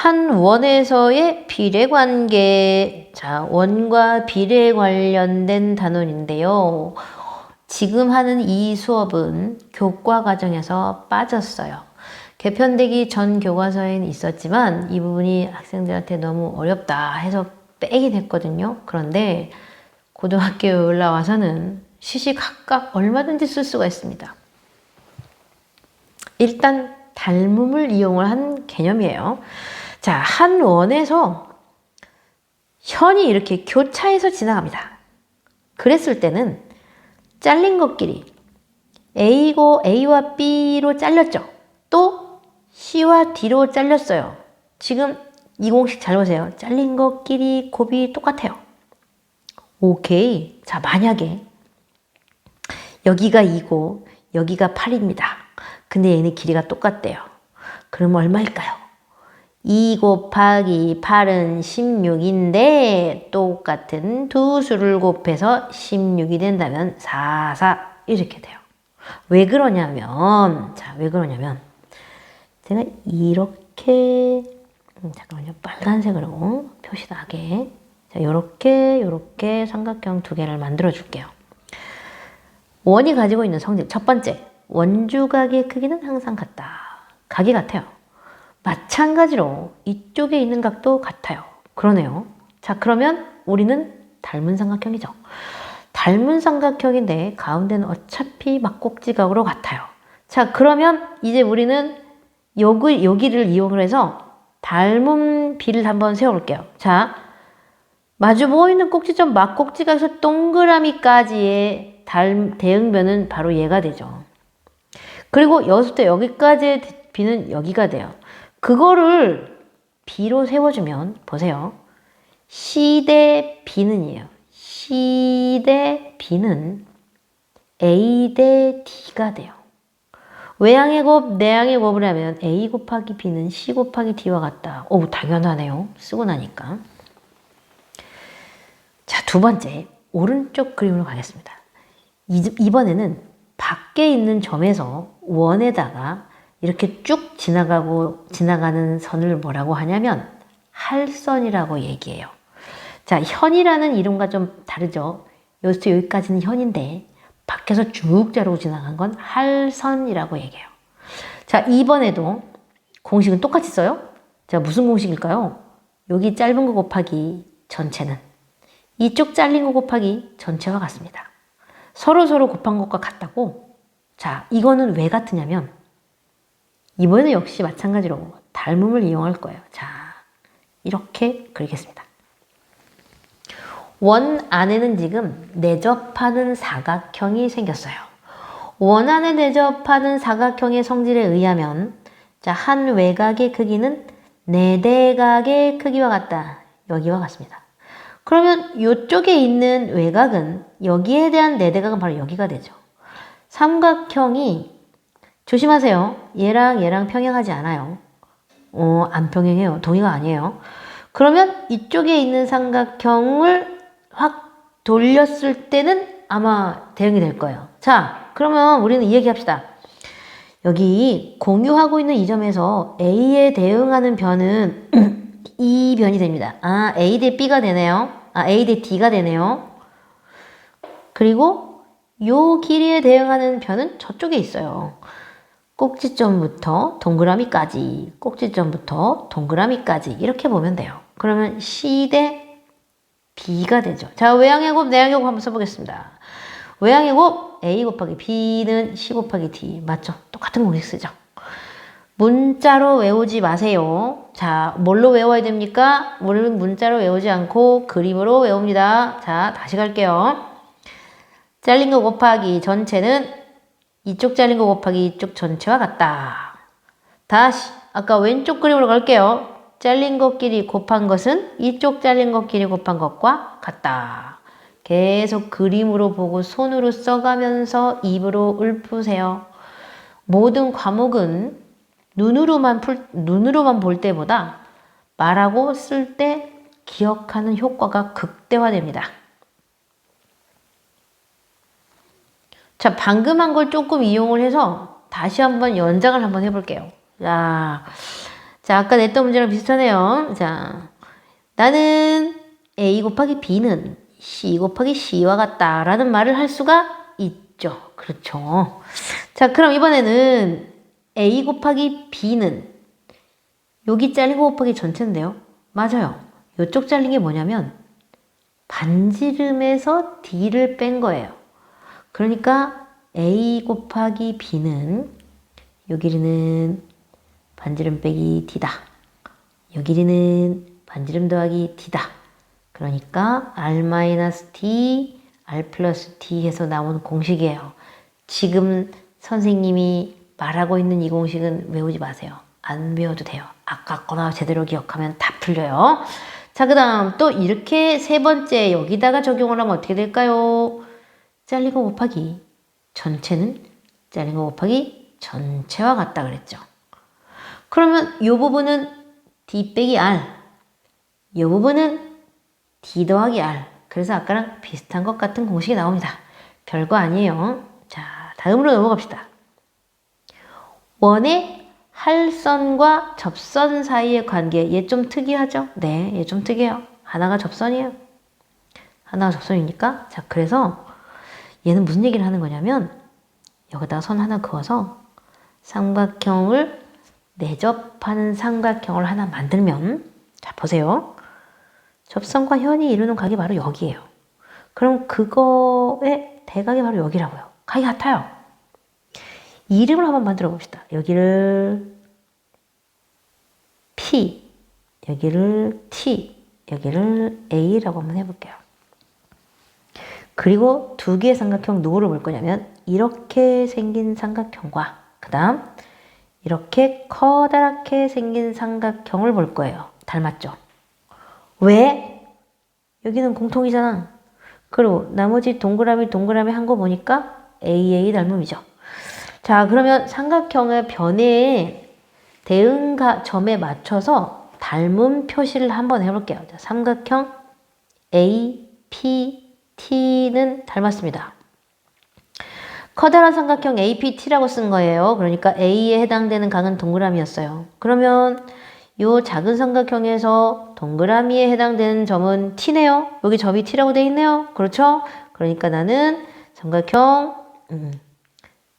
한 원에서의 비례관계. 자, 원과 비례에 관련된 단원인데요. 지금 하는 이 수업은 교과 과정에서 빠졌어요. 개편되기 전 교과서에는 있었지만 이 부분이 학생들한테 너무 어렵다 해서 빼긴 했거든요. 그런데 고등학교에 올라와서는 시시각각 얼마든지 쓸 수가 있습니다. 일단 닮음을 이용을 한 개념이에요. 자, 한 원에서 현이 이렇게 교차해서 지나갑니다. 그랬을 때는 잘린 것끼리 A와 B로 잘렸죠. 또 C와 D로 잘렸어요. 지금 이 공식 잘 보세요. 잘린 것끼리 곱이 똑같아요. 오케이. 자, 만약에 여기가 2고 여기가 8입니다. 근데 얘네 길이가 똑같대요. 그럼 얼마일까요? 2 곱하기 8은 16인데 똑같은 두 수를 곱해서 16이 된다면 4, 4 이렇게 돼요. 왜 그러냐면 제가 이렇게 잠깐만요. 빨간색으로 표시 나게 자, 요렇게 삼각형 두 개를 만들어 줄게요. 원이 가지고 있는 성질 첫 번째, 원주각의 크기는 항상 같다. 각이 같아요. 마찬가지로 이쪽에 있는 각도 같아요. 그러네요. 자, 그러면 우리는 닮은 삼각형이죠. 닮은 삼각형인데 가운데는 어차피 막꼭지각으로 같아요. 자, 그러면 이제 우리는 여기를 이용을 해서 닮은 비를 한번 세워볼게요. 자, 마주 보이는 꼭지점 막꼭지각에서 동그라미까지의 대응변은 바로 얘가 되죠. 그리고 여기서부터 여기까지의 비는 여기가 돼요. 그거를 B로 세워주면 보세요. C 대 B는이에요. C 대 B는 A 대 D가 돼요. 외양의 곱, 내양의 곱을 하면 A 곱하기 B는 C 곱하기 D와 같다. 오, 당연하네요. 쓰고 나니까. 자, 두 번째, 오른쪽 그림으로 가겠습니다. 이번에는 밖에 있는 점에서 원에다가 이렇게 쭉 지나가는 선을 뭐라고 하냐면 할선이라고 얘기해요. 자, 현이라는 이름과 좀 다르죠. 여기서 여기까지는 현인데 밖에서 쭉 자르고 지나간 건 할선이라고 얘기해요. 자, 이번에도 공식은 똑같이 써요. 자, 무슨 공식일까요? 여기 짧은 거 곱하기 전체는 이쪽 잘린 거 곱하기 전체와 같습니다. 서로 곱한 것과 같다고. 자, 이거는 왜 같으냐면 이번에는 역시 마찬가지로 닮음을 이용할 거예요. 자, 이렇게 그리겠습니다. 원 안에는 지금 내접하는 사각형이 생겼어요. 원 안에 내접하는 사각형의 성질에 의하면 자, 한 외곽의 크기는 내대각의 크기와 같다. 여기와 같습니다. 그러면 이쪽에 있는 외곽은 여기에 대한 내대각은 바로 여기가 되죠. 삼각형이 조심하세요. 얘랑 평행하지 않아요. 안 평행해요. 동의가 아니에요. 그러면 이쪽에 있는 삼각형을 확 돌렸을 때는 아마 대응이 될 거예요. 자, 그러면 우리는 이 얘기 합시다. 여기 공유하고 있는 이 점에서 A에 대응하는 변은 이 변이 됩니다. 아, A 대 B가 되네요. 아, A 대 D가 되네요. 그리고 요 길이에 대응하는 변은 저쪽에 있어요. 꼭지점부터 동그라미까지, 꼭지점부터 동그라미까지 이렇게 보면 돼요. 그러면 C 대 B가 되죠. 자, 외양의 곱, 내양의 곱 한번 써보겠습니다. 외양의 곱 A 곱하기 B는 C 곱하기 D. 맞죠? 똑같은 공식 쓰죠. 문자로 외우지 마세요. 자, 뭘로 외워야 됩니까? 우리는 문자로 외우지 않고 그림으로 외웁니다. 자, 다시 갈게요. 잘린 거 곱하기 전체는 이쪽 잘린 거 곱하기 이쪽 전체와 같다. 다시 아까 왼쪽 그림으로 갈게요. 잘린 것끼리 곱한 것은 이쪽 잘린 것끼리 곱한 것과 같다. 계속 그림으로 보고 손으로 써가면서 입으로 읊으세요. 모든 과목은 눈으로만 볼 때보다 말하고 쓸 때 기억하는 효과가 극대화됩니다. 자, 방금 한 걸 조금 이용을 해서 다시 한번 연장을 한번 해볼게요. 자, 자, 아까 냈던 문제랑 비슷하네요. 자, 나는 A 곱하기 B는 C 곱하기 C와 같다라는 말을 할 수가 있죠. 그렇죠. 자, 그럼 이번에는 A 곱하기 B는 여기 잘린 거 곱하기 전체인데요. 맞아요. 이쪽 잘린 게 뭐냐면 반지름에서 D를 뺀 거예요. 그러니까 A 곱하기 B는 요 길이는 반지름 빼기 D다. 요 길이는 반지름 더하기 D다. 그러니까 R-D, R 플러스 D 해서 나온 공식이에요. 지금 선생님이 말하고 있는 이 공식은 외우지 마세요. 안 외워도 돼요. 아까 거나 제대로 기억하면 다 풀려요. 자, 그 다음 또 이렇게 세 번째 여기다가 적용을 하면 어떻게 될까요? 잘린 거 곱하기 전체는 잘린 거 곱하기 전체와 같다 그랬죠. 그러면 이 부분은 D 빼기 R, 이 부분은 D 더하기 R. 그래서 아까랑 비슷한 것 같은 공식이 나옵니다. 별거 아니에요. 자, 다음으로 넘어갑시다. 원의 할선과 접선 사이의 관계. 얘 좀 특이하죠? 네, 얘 좀 특이해요. 하나가 접선이에요. 하나가 접선이니까. 자, 그래서 얘는 무슨 얘기를 하는 거냐면 여기다가 선 하나 그어서 삼각형을 내접하는 삼각형을 하나 만들면, 자, 보세요. 접선과 현이 이루는 각이 바로 여기예요. 그럼 그거의 대각이 바로 여기라고요. 각이 같아요. 이름을 한번 만들어 봅시다. 여기를 P, 여기를 T, 여기를 A라고 한번 해볼게요. 그리고 두 개의 삼각형 누구를 볼 거냐면 이렇게 생긴 삼각형과 그 다음 이렇게 커다랗게 생긴 삼각형을 볼 거예요. 닮았죠? 왜? 여기는 공통이잖아. 그리고 나머지 동그라미 한 거 보니까 AA 닮음이죠. 자, 그러면 삼각형의 변의 대응점에 맞춰서 닮음 표시를 한번 해볼게요. 자, 삼각형 A, P, T는 닮았습니다. 커다란 삼각형 APT라고 쓴 거예요. 그러니까 A에 해당되는 각은 동그라미였어요. 그러면 이 작은 삼각형에서 동그라미에 해당되는 점은 T네요. 여기 점이 T라고 되어 있네요. 그렇죠? 그러니까 나는 삼각형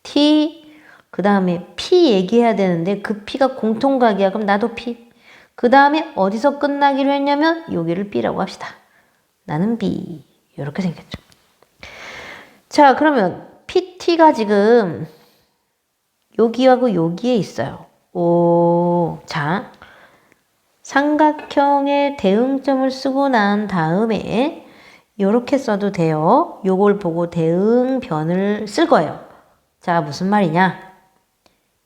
T, 그 다음에 P 얘기해야 되는데 그 P가 공통각이야. 그럼 나도 P. 그 다음에 어디서 끝나기로 했냐면 여기를 B라고 합시다. 나는 B. 이렇게 생겼죠. 자, 그러면 PT가 지금 여기하고 여기에 있어요. 오, 자, 삼각형의 대응점을 쓰고 난 다음에 이렇게 써도 돼요. 요걸 보고 대응변을 쓸 거예요. 자, 무슨 말이냐?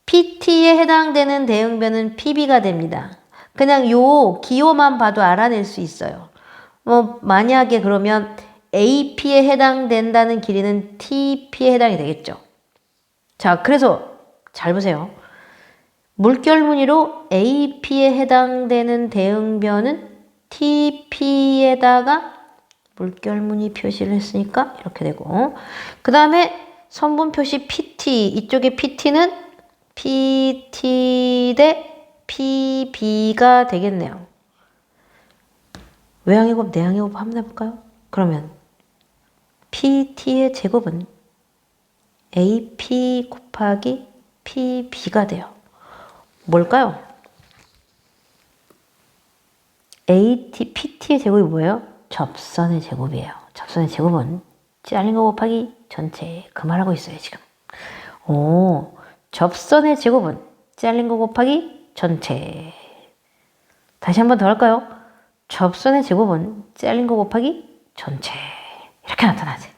PT에 해당되는 대응변은 PB가 됩니다. 그냥 요 기호만 봐도 알아낼 수 있어요. 만약에 그러면 AP에 해당된다는 길이는 TP에 해당이 되겠죠. 자, 그래서 잘 보세요. 물결무늬로 AP에 해당되는 대응변은 TP에다가 물결무늬 표시를 했으니까 이렇게 되고, 그 다음에 선분 표시 PT, 이쪽에 PT는 PT 대 PB가 되겠네요. 외항의 곱, 내항의 곱 한번 해볼까요? 그러면 PT의 제곱은 AP 곱하기 PB가 돼요. 뭘까요? PT의 제곱이 뭐예요? 접선의 제곱이에요. 접선의 제곱은 잘린 거 곱하기 전체. 그 말하고 있어요, 지금. 오, 접선의 제곱은 잘린 거 곱하기 전체. 다시 한번 더 할까요? 접선의 제곱은 잘린 거 곱하기 전체. 이렇게 나타나지.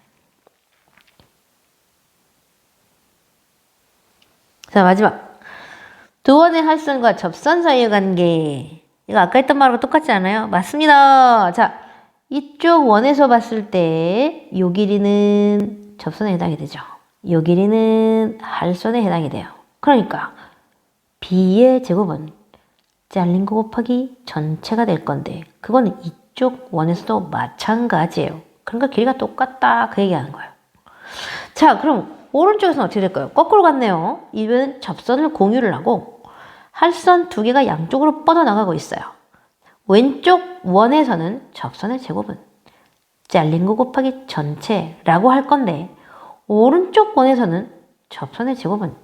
자, 마지막. 두 원의 할선과 접선 사이의 관계. 이거 아까 했던 말하고 똑같지 않아요? 맞습니다. 자, 이쪽 원에서 봤을 때 요 길이는 접선에 해당이 되죠. 요 길이는 할선에 해당이 돼요. 그러니까 B의 제곱은 잘린 거 곱하기 전체가 될 건데 그거는 이쪽 원에서도 마찬가지예요. 그러니까 길이가 똑같다 그 얘기하는 거예요. 자, 그럼 오른쪽에서는 어떻게 될까요? 거꾸로 갔네요. 이번엔 접선을 공유를 하고 할선 두 개가 양쪽으로 뻗어나가고 있어요. 왼쪽 원에서는 접선의 제곱은 잘린 거 곱하기 전체라고 할 건데 오른쪽 원에서는 접선의 제곱은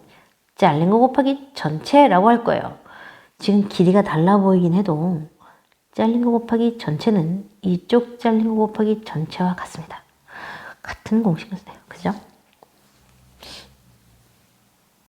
잘린 거 곱하기 전체라고 할 거예요. 지금 길이가 달라 보이긴 해도 잘린 거 곱하기 전체는 이쪽 잘린 거 곱하기 전체와 같습니다. 같은 공식을 써요. 그죠?